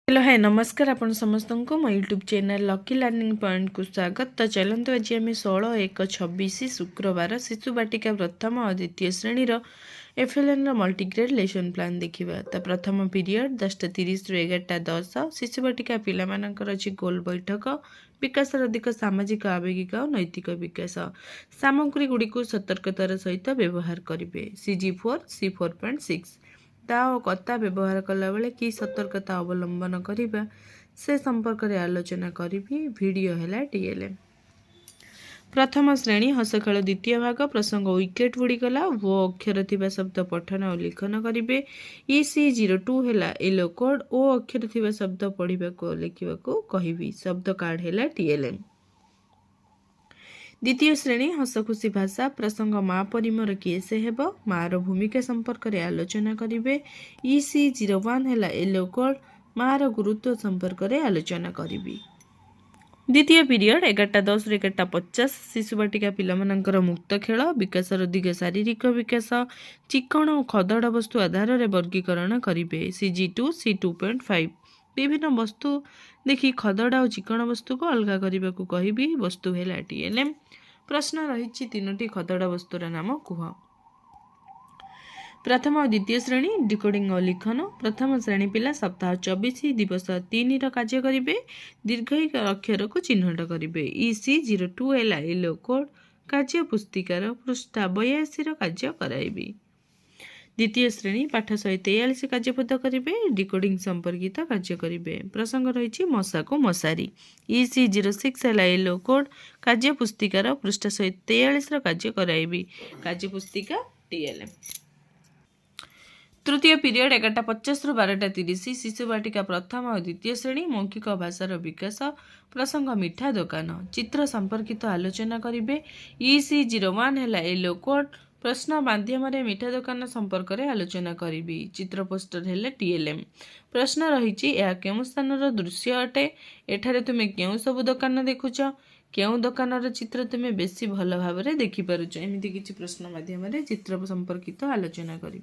Hello hi नमस्कार आपण समस्त को मो YouTube channel lucky learning point को स्वागत। तो चलते आज आम 16/1/26 शुक्रवार शिशु बाटिका प्रथम और द्वितीय श्रेणी एफएलएन मल्टीग्रेड लेसन प्लान देखा। तो प्रथम पीरियड 10:30 रु 11:10 शिशु बाटिका पिलामानकर अच्छी गोल बैठक विकास अधिक सामाजिक आवेगिक और नैतिक विकास सामग्री गुड़ी को सतर्कतार सहित व्यवहार करेंगे। CG4 C4.6 ता कथा व्यवहार कला बेले कि सतर्कता अवलंबन करिबा से संपर्क रे आलोचना करिबी। वीडियो हैला टीएलएम प्रथम श्रेणी हस खेल द्वितीय भाग प्रसंग विकेट बुड़ी गला वो अक्षर थिबा शब्द पठन और लिखन करिवे। EC02 हैला येलो कोड ओ अक्षर थिबा शब्द पढ़िबा को लिखिबा को कहिबी। शब्द कार्ड हैला टीएलएम द्वितीय श्रेणी हस खुशी भाषा प्रसंग माँ परिमर किए से हेब मार भूमिका संपर्क में आलोचना करेंगे। EC01 है येलो कोड मार गुरुत्व संपर्क में आलोचना करी। द्वितीय पीरियड 11:10 रु 11:50 शिशु बाटिका पिलामानंकर मुक्त खेल विकास दिग शारीरिक विकास चिकण और खदड़ वस्तु आधार में वर्गीकरण करेंगे। CG2 C2.5 विभिन्न वस्तु देखि खदड़ा और चिकण वस्तु को अलग करने को कहिबी। वस्तु है टीएलएम प्रश्न रही तीनोटी खदड़ा वस्तुर नाम कुह। प्रथम और द्वितीय श्रेणी डिकोडिंग और लिखन प्रथम श्रेणी पिला सप्ताह 24 दिवस 3 कार्य करेंगे। दीर्घ अक्षर को चिन्हट करेंगे। EC02 है येलो कोड कार्य पुस्तिकार पृष्ठा 82 कार्य कराइबी। द्वितीय श्रेणी पाठ 143 कार्यपद करेंगे। डिकोडिंग संपर्कित कार्य करेंगे। प्रसंग रही मशा को मशारी। EC06 है येलो कोड कार्य पुस्तिकार पृष्ठ 143 कार्य कराइबी। कार्य पुस्तिका टीएलएम तृतीय पीरियड 11:50 रु 12:30 शिशु बाटिका प्रथम और द्वितीय श्रेणी मौखिक भाषार विकास प्रसंग मिठा दुकान चित्र संपर्कित आलोचना करेंगे। EC01 है येलो कोड प्रश्न माध्यम मिठा दुकान संपर्क में आलोचना करी। चित्र पोस्टर है टीएलएम प्रश्न रही यह स्थान दृश्य अटे एठारे तुमे क्यों सब दुकान देखुच क्यों दुकान चित्र तुमे बेसी भल भाव में देखिपारुच एमती किसी प्रश्न माध्यम चित्र संपर्कित आलोचना करी।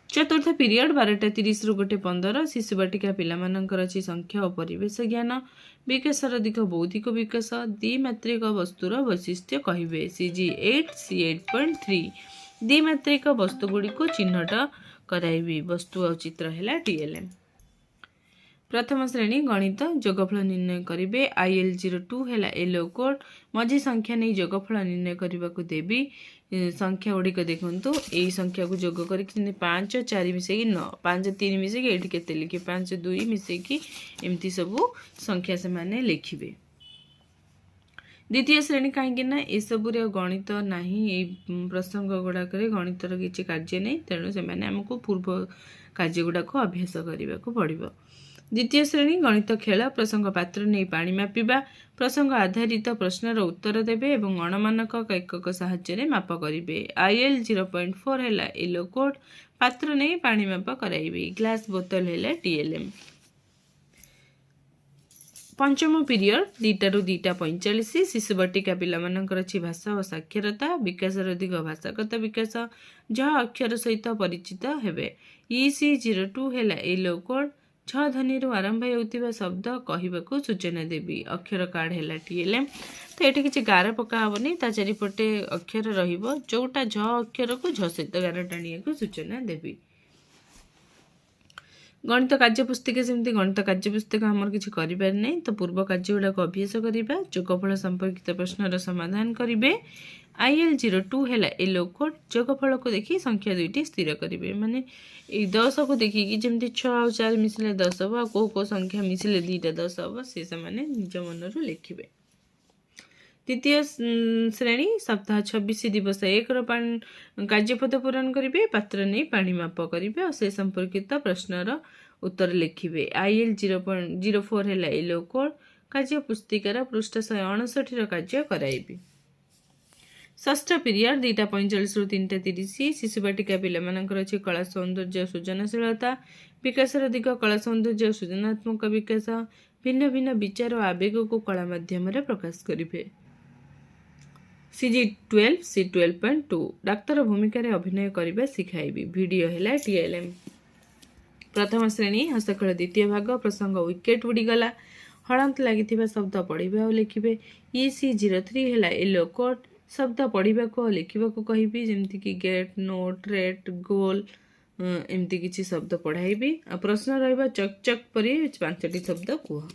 चतुर्थ पीरियड 12:30 रु 1:15 शिशु बाटिका पिलामानंकर अच्छी संख्या और परिवेश ज्ञान विकास अधिक बौद्धिक विकास द्विमात्रिक वस्तुर वैशिष्ट्य कहिबे। CG8 C8.3 द्विमात्रिक वस्तु गुड़ी को चिन्हट कराइबी। वस्तु और चित्र है टीएलएम प्रथम श्रेणी गणित जोगफल निर्णय करेंगे। IL02 है येलो कोड मझी संख्या नहीं जोगफल निर्णय करने को देवी। संख्या गुड़िक देखु यही संख्या को जोग कर 5 4 मिसेकी 9 5 3 मिसेकी ये केते लिखे 5 2 मिसेकी एमती सब संख्या से माने लिखिबे। द्वितीय श्रेणी कहीं ये सब गणित ना प्रसंग गुड़ाक गणितर किसी कार्य नहीं तेणु से आमको पूर्व कार्य गुड़ाक अभ्यास करने को पड़ो। द्वितीय श्रेणी गणित खेल प्रसंग पात्र नहीं पानी मापिबा प्रसंग आधारित प्रश्नर उत्तर देबे एवं अणमानक एकक साहाय्य माप करेंगे। IL0.4 है येलो कोड पात्र नहीं पानी माप कराइबे। ग्लास बोतल है टीएलएम पंचम पीरियड 2 रु 2:45 शिशु बाटिका पिलामानंकर अच्छी भाषा और साक्षरता विकास अधिक भाषागत विकास जहाँ अक्षर सहित परिचित हेबे। EC02 है येलो कोड 6 ध्वनि आरंभ होता शब्द कहवाक सूचना देवी। अक्षर कार्ड है टीएलएम तो ये किसी गार पका हेनी चारिपटे अक्षर रोटा झ अक्षर को झ सहित गार टाणिया को सूचना देवी। गणित कार्य पुस्तिका सेमती गणित कार्य पुस्तिका आमर किसी कर नहीं तो पूर्व कार्य गुड़ाक अभ्यास करवा जोगफल संपर्कित प्रश्नर समाधान करेंगे। IL02 है येलो कोड जोगफल को देखी संख्या 2टी स्थिर करेंगे माने 10 को देखिकी जमी 6 और 4 मिसिले 10 हम को संख्या मिसिले 2टा 10 हम सी मैंने निज मन लिखे। द्वितीय श्रेणी सप्ताह 26 दिवस 1 कार्यपद पूरण करेंगे पात्र नहीं पानी माप करेंगे और से संपर्कित प्रश्नर उत्तर लिखे। IL0.04 है येलो कोड कार्य पुस्तिकार पृष्ठ 159 कार्य कराइबी। षष्ठ पीरियड 2:45 रु 3:30 शिशु बाटिका पिलामानंकर अच्छी कला सौंदर्य सृजनशीलता विकास अधिक कला सौंदर्य सृजनात्मक विकास भिन्न भिन्न विचार और आवेग को कला माध्यम प्रकाश करेंगे। CG12 C12.2 डाक्तर भूमिका अभिनय करने शिखाइबी। वीडियो है टीएलएम प्रथम श्रेणी हस्तखेल द्वितीय भाग प्रसंग विकेट उड़ीगला हलंत लगी शब्द पढ़े और लिखे EC03 है येलो कोड शब्द पढ़ा को लिखा कहबी जमीक गेट नोट रेट गोल एमती किसी शब्द पढ़ाइबी प्रश्न रहा चक चक पर 5टी शब्द कह।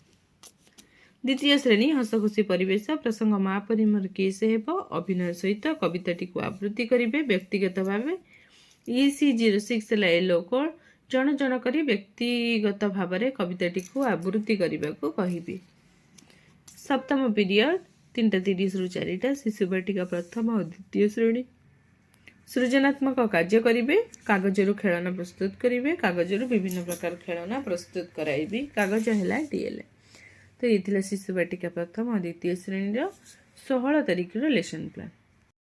द्वितीय श्रेणी हस खुशी परिवेश प्रसंग माँ परी मोर किस हेब अभिनय सहित कविताटी को आवृत्ति करेंगे व्यक्तिगत भाव EC06 है येलो कोड जन जन कर व्यक्तिगत भाव में कविताटी को आवृत्ति करने को कहबी। सप्तम पीरियड 3:30 ରୁ 4टा शिशु बाटिका प्रथम और द्वितीय श्रेणी सृजनात्मक कार्य करेंगे कागजरू खेलना प्रस्तुत करेंगे कागजरू विभिन्न प्रकार खेलना प्रस्तुत कराइबी कागज है DL। तो ये शिशु बाटिका प्रथम और द्वितीय श्रेणी 16 तारिख लेसन प्लान।